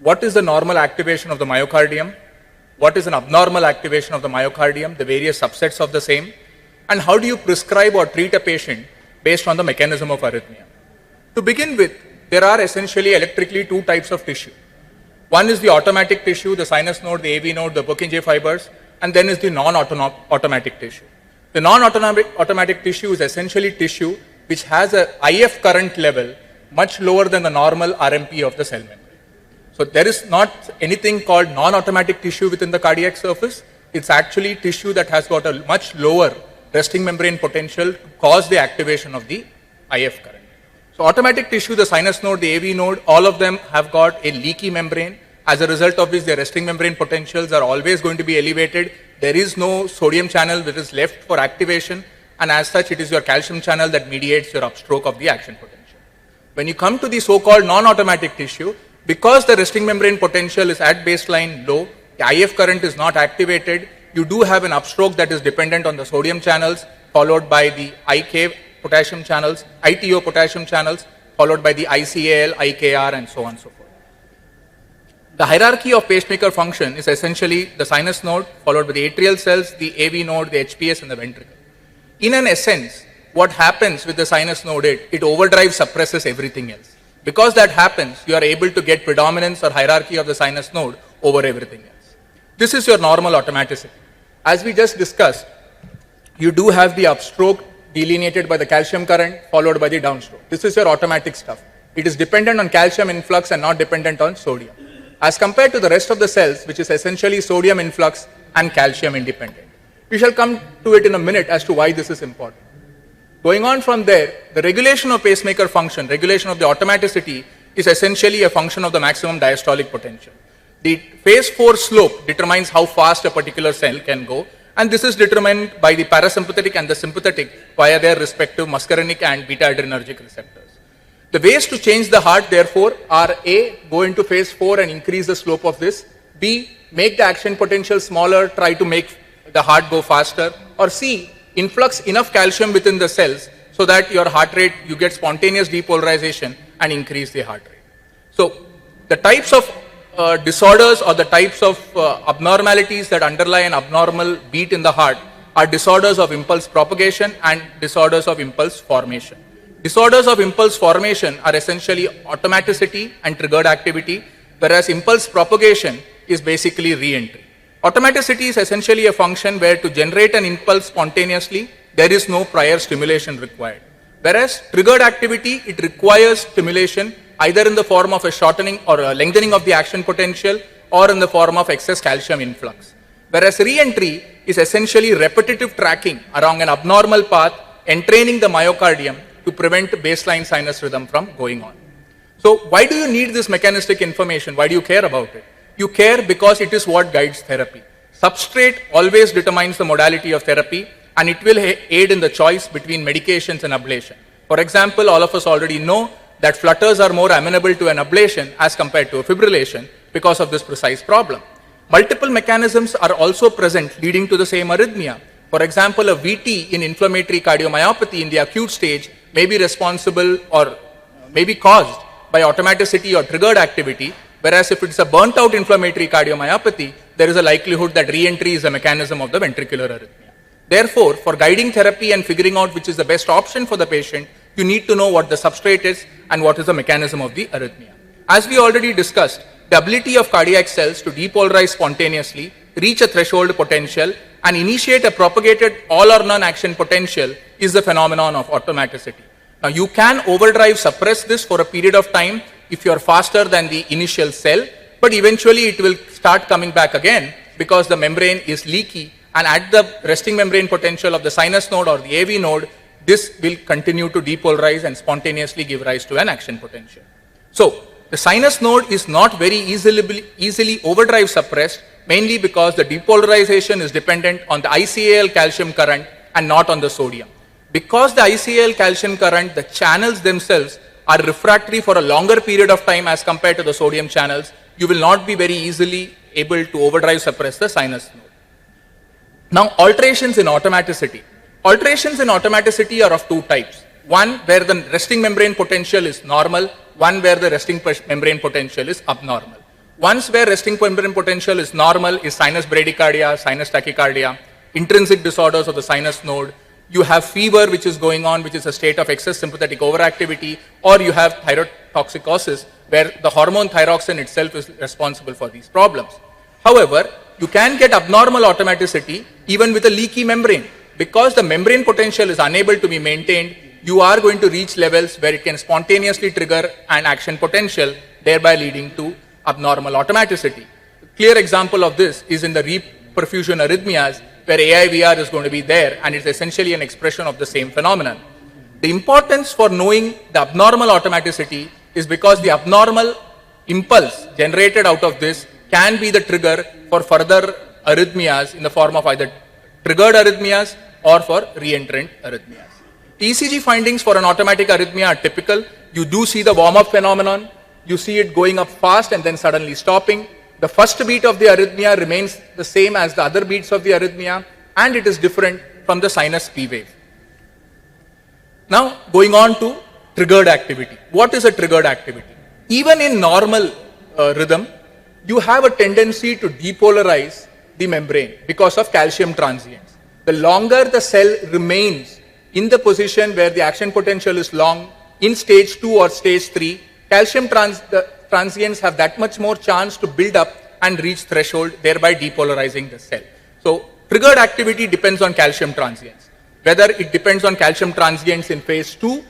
what is the normal activation of the myocardium, what is an abnormal activation of the myocardium, the various subsets of the same, and how do you prescribe or treat a patient based on the mechanism of arrhythmia. To begin with, there are essentially electrically two types of tissue. One is the automatic tissue, the sinus node, the AV node, the Purkinje fibers, and then is the non-automatic tissue. The non-automatic tissue is essentially tissue which has a IF current level much lower than the normal RMP of the cell membrane. So there is not anything called non-automatic tissue within the cardiac surface. It's actually tissue that has got a much lower resting membrane potential to cause the activation of the IF current. So automatic tissue, the sinus node, the AV node, all of them have got a leaky membrane, as a result of which their resting membrane potentials are always going to be elevated. There is no sodium channel that is left for activation, and as such it is your calcium channel that mediates your upstroke of the action potential. When you come to the so-called non-automatic tissue, because the resting membrane potential is at baseline low, the IF current is not activated, you do have an upstroke that is dependent on the sodium channels, followed by the IK potassium channels, ITO potassium channels, followed by the ICAL, IKR, and so on and so forth. The hierarchy of pacemaker function is essentially the sinus node, followed by the atrial cells, the AV node, the HPS, and the ventricle. In an essence, what happens with the sinus node, it overdrive suppresses everything else. Because that happens, you are able to get predominance or hierarchy of the sinus node over everything else. This is your normal automaticity. As we just discussed, you do have the upstroke delineated by the calcium current, followed by the downstroke. This is your automatic stuff. It is dependent on calcium influx and not dependent on sodium, as compared to the rest of the cells, which is essentially sodium influx and calcium independent. We shall come to it in a minute as to why this is important. Going on from there, the regulation of pacemaker function, regulation of the automaticity, is essentially a function of the maximum diastolic potential. The phase 4 slope determines how fast a particular cell can go, and this is determined by the parasympathetic and the sympathetic via their respective muscarinic and beta adrenergic receptors. The ways to change the heart, therefore, are A, go into phase 4 and increase the slope of this, B, make the action potential smaller, try to make the heart go faster, or C, influx enough calcium within the cells so that your heart rate, you get spontaneous depolarization and increase the heart rate. So the types of disorders or the types of abnormalities that underlie an abnormal beat in the heart are disorders of impulse propagation and disorders of impulse formation. Disorders of impulse formation are essentially automaticity and triggered activity, whereas impulse propagation is basically re-entry. Automaticity is essentially a function where to generate an impulse spontaneously, there is no prior stimulation required. Whereas triggered activity, it requires stimulation either in the form of a shortening or a lengthening of the action potential or in the form of excess calcium influx. Whereas re-entry is essentially repetitive tracking along an abnormal path, entraining the myocardium to prevent baseline sinus rhythm from going on. So why do you need this mechanistic information? Why do you care about it? You care because it is what guides therapy. Substrate always determines the modality of therapy, and it will aid in the choice between medications and ablation. For example, all of us already know that flutters are more amenable to an ablation as compared to a fibrillation because of this precise problem. Multiple mechanisms are also present leading to the same arrhythmia. For example, a VT in inflammatory cardiomyopathy in the acute stage may be responsible or may be caused by automaticity or triggered activity, whereas if it's a burnt out inflammatory cardiomyopathy, there is a likelihood that re-entry is a mechanism of the ventricular arrhythmia. Therefore, for guiding therapy and figuring out which is the best option for the patient, you need to know what the substrate is and what is the mechanism of the arrhythmia. As we already discussed, the ability of cardiac cells to depolarize spontaneously, reach a threshold potential, and initiate a propagated all or none action potential is the phenomenon of automaticity. Now, you can overdrive suppress this for a period of time if you are faster than the initial cell, but eventually it will start coming back again because the membrane is leaky, and at the resting membrane potential of the sinus node or the AV node, this will continue to depolarize and spontaneously give rise to an action potential. So the sinus node is not very easily overdrive suppressed, mainly because the depolarization is dependent on the ICAL calcium current and not on the sodium. Because the ICAL calcium current, the channels themselves are refractory for a longer period of time as compared to the sodium channels, you will not be very easily able to overdrive suppress the sinus node. Now, alterations in automaticity. Alterations in automaticity are of two types. One where the resting membrane potential is normal, one where the resting membrane potential is abnormal. Ones where resting membrane potential is normal is sinus bradycardia, sinus tachycardia, intrinsic disorders of the sinus node. You have fever which is going on, which is a state of excess sympathetic overactivity, or you have thyrotoxicosis, where the hormone thyroxine itself is responsible for these problems. However, you can get abnormal automaticity even with a leaky membrane. Because the membrane potential is unable to be maintained, you are going to reach levels where it can spontaneously trigger an action potential, thereby leading to abnormal automaticity. A clear example of this is in the reperfusion arrhythmias, where AIVR is going to be there, and it's essentially an expression of the same phenomenon. The importance for knowing the abnormal automaticity is because the abnormal impulse generated out of this can be the trigger for further arrhythmias in the form of either triggered arrhythmias or for reentrant arrhythmias. ECG findings for an automatic arrhythmia are typical. You do see the warm-up phenomenon. You see it going up fast and then suddenly stopping. The first beat of the arrhythmia remains the same as the other beats of the arrhythmia, and it is different from the sinus P wave. Now, going on to triggered activity. What is a triggered activity? Even in normal rhythm, you have a tendency to depolarize the membrane because of calcium transients. The longer the cell remains in the position where the action potential is long, in stage 2 or stage 3, calcium transients have that much more chance to build up and reach threshold, thereby depolarizing the cell. So, triggered activity depends on calcium transients. Whether it depends on calcium transients in phase 2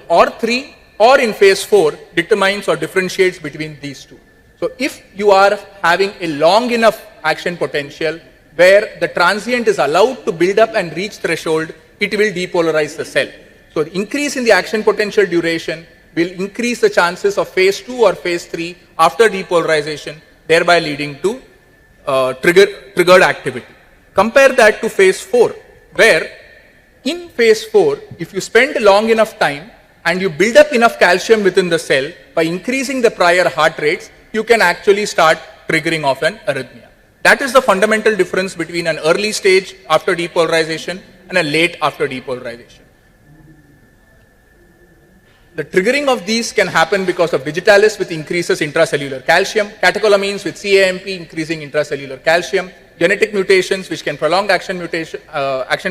or 3 or in phase 4 determines or differentiates between these two. So, if you are having a long enough action potential where the transient is allowed to build up and reach threshold, it will depolarize the cell. So, the increase in the action potential duration will increase the chances of phase 2 or phase 3 after depolarization, thereby leading to triggered activity. Compare that to phase 4, where in phase 4, if you spend long enough time and you build up enough calcium within the cell, by increasing the prior heart rates, you can actually start triggering of an arrhythmia. That is the fundamental difference between an early stage after depolarization and a late after depolarization. The triggering of these can happen because of digitalis, with increases intracellular calcium, catecholamines with CAMP increasing intracellular calcium, genetic mutations which can prolong action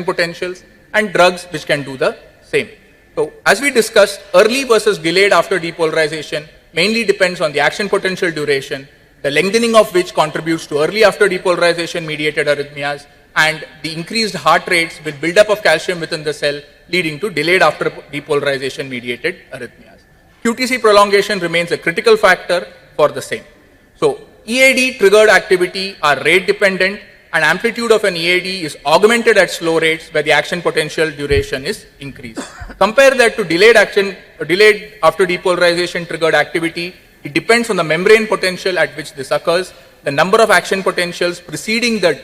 potentials, and drugs which can do the same. So, as we discussed, early versus delayed after depolarization mainly depends on the action potential duration, the lengthening of which contributes to early after depolarization mediated arrhythmias, and the increased heart rates with buildup of calcium within the cell, leading to delayed after depolarization mediated arrhythmias. QTC prolongation remains a critical factor for the same. So, EAD triggered activity are rate dependent, and amplitude of an EAD is augmented at slow rates where the action potential duration is increased. Compare that to delayed after depolarization triggered activity. It depends on the membrane potential at which this occurs, the number of action potentials preceding the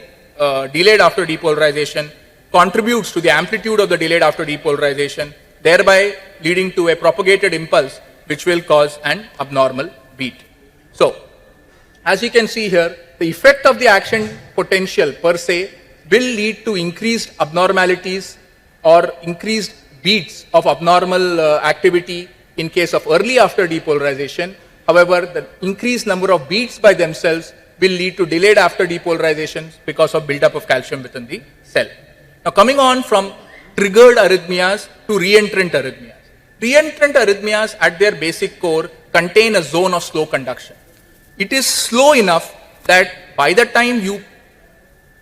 delayed after depolarization contributes to the amplitude of the delayed after depolarization, thereby leading to a propagated impulse which will cause an abnormal beat. So, as you can see here, the effect of the action potential per se will lead to increased abnormalities or increased beats of abnormal activity in case of early after depolarization. However, the increased number of beats by themselves will lead to delayed after depolarization because of buildup of calcium within the cell. Now, coming on from triggered arrhythmias to reentrant arrhythmias. Reentrant arrhythmias at their basic core contain a zone of slow conduction. It is slow enough that by the time you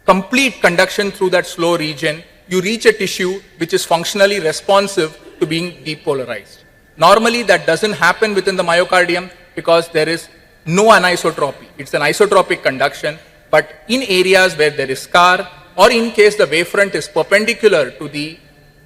complete conduction through that slow region, you reach a tissue which is functionally responsive to being depolarized. Normally, that doesn't happen within the myocardium because there is no anisotropy. It's an isotropic conduction, but in areas where there is scar, or in case the wavefront is perpendicular to the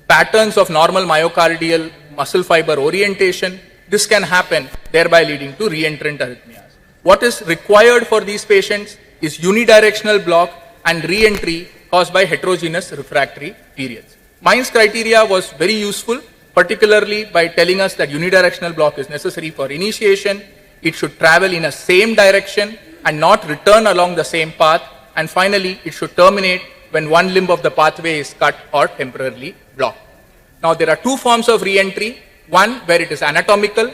patterns of normal myocardial muscle fiber orientation, this can happen, thereby leading to reentrant arrhythmias. What is required for these patients is unidirectional block and re-entry caused by heterogeneous refractory periods. Mainz criteria was very useful, particularly by telling us that unidirectional block is necessary for initiation. It should travel in a same direction and not return along the same path. And finally, it should terminate when one limb of the pathway is cut or temporarily blocked. Now, there are two forms of re-entry. One where it is anatomical,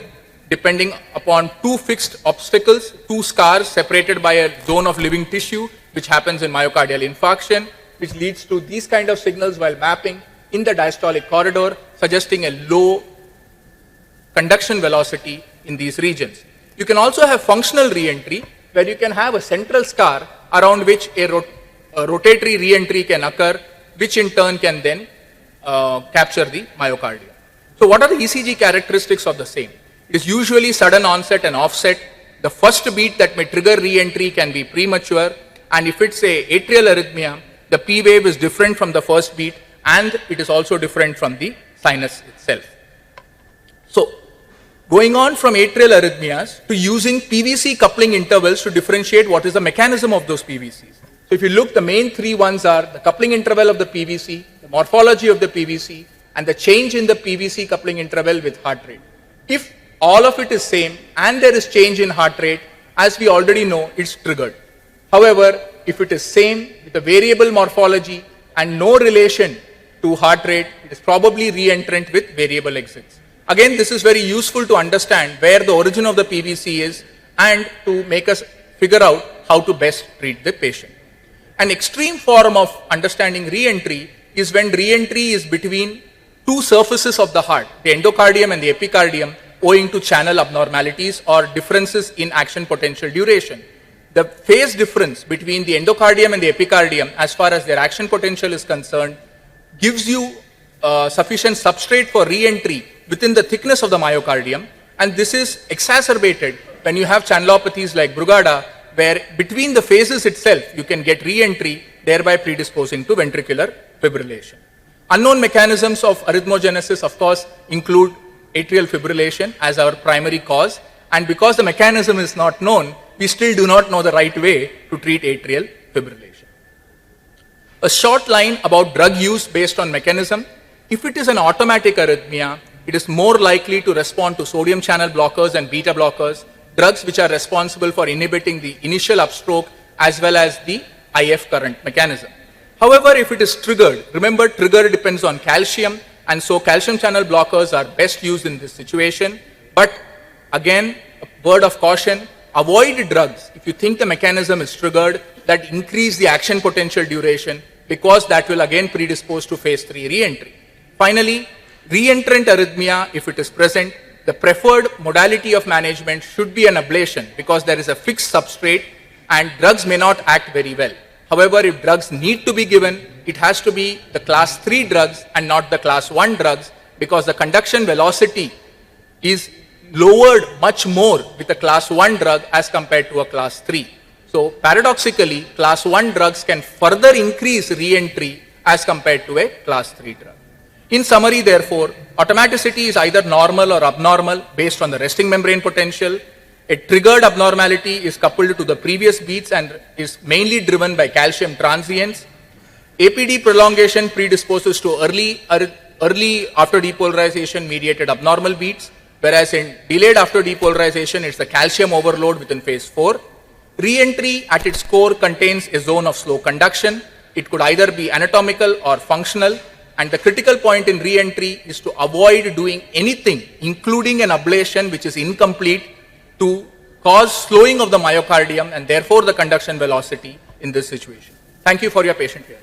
depending upon two fixed obstacles, two scars separated by a zone of living tissue, which happens in myocardial infarction, which leads to these kind of signals while mapping in the diastolic corridor, suggesting a low conduction velocity in these regions. You can also have functional re-entry, where you can have a central scar around which a rotatory re-entry can occur, which in turn can then capture the myocardium. So what are the ECG characteristics of the same? It is usually sudden onset and offset. The first beat that may trigger re-entry can be premature, and if it's a atrial arrhythmia, the P wave is different from the first beat, and it is also different from the sinus itself. So, going on from atrial arrhythmias to using PVC coupling intervals to differentiate what is the mechanism of those PVCs. So if you look, the main three ones are the coupling interval of the PVC, the morphology of the PVC, and the change in the PVC coupling interval with heart rate. If all of it is same and there is change in heart rate, as we already know, it's triggered. However, if it is same with a variable morphology and no relation to heart rate, it is probably re-entrant with variable exits. Again, this is very useful to understand where the origin of the PVC is and to make us figure out how to best treat the patient. An extreme form of understanding re-entry is when re-entry is between two surfaces of the heart, the endocardium and the epicardium, owing to channel abnormalities or differences in action potential duration. The phase difference between the endocardium and the epicardium, as far as their action potential is concerned, gives you sufficient substrate for re-entry within the thickness of the myocardium, and this is exacerbated when you have channelopathies like Brugada, where between the phases itself you can get re-entry, thereby predisposing to ventricular fibrillation. Unknown mechanisms of arrhythmogenesis, of course, include atrial fibrillation as our primary cause, and because the mechanism is not known, we still do not know the right way to treat atrial fibrillation. A short line about drug use based on mechanism. If it is an automatic arrhythmia, it is more likely to respond to sodium channel blockers and beta blockers, drugs which are responsible for inhibiting the initial upstroke as well as the IF current mechanism. However, if it is triggered, remember trigger depends on calcium, and so calcium channel blockers are best used in this situation. But again, a word of caution, avoid drugs if you think the mechanism is triggered that increase the action potential duration, because that will again predispose to phase 3 re-entry. Finally, re-entrant arrhythmia, if it is present, the preferred modality of management should be an ablation, because there is a fixed substrate and drugs may not act very well. However, if drugs need to be given, it has to be the class 3 drugs and not the class 1 drugs, because the conduction velocity is lowered much more with a class 1 drug as compared to a class 3. So paradoxically, class 1 drugs can further increase re-entry as compared to a class 3 drug. In summary, therefore, automaticity is either normal or abnormal based on the resting membrane potential. A triggered abnormality is coupled to the previous beats and is mainly driven by calcium transients. APD prolongation predisposes to early after depolarization mediated abnormal beats, whereas in delayed after depolarization, it's the calcium overload within phase 4. Re-entry at its core contains a zone of slow conduction. It could either be anatomical or functional, and the critical point in re-entry is to avoid doing anything, including an ablation which is incomplete, to cause slowing of the myocardium and therefore the conduction velocity in this situation. Thank you for your patient hearing.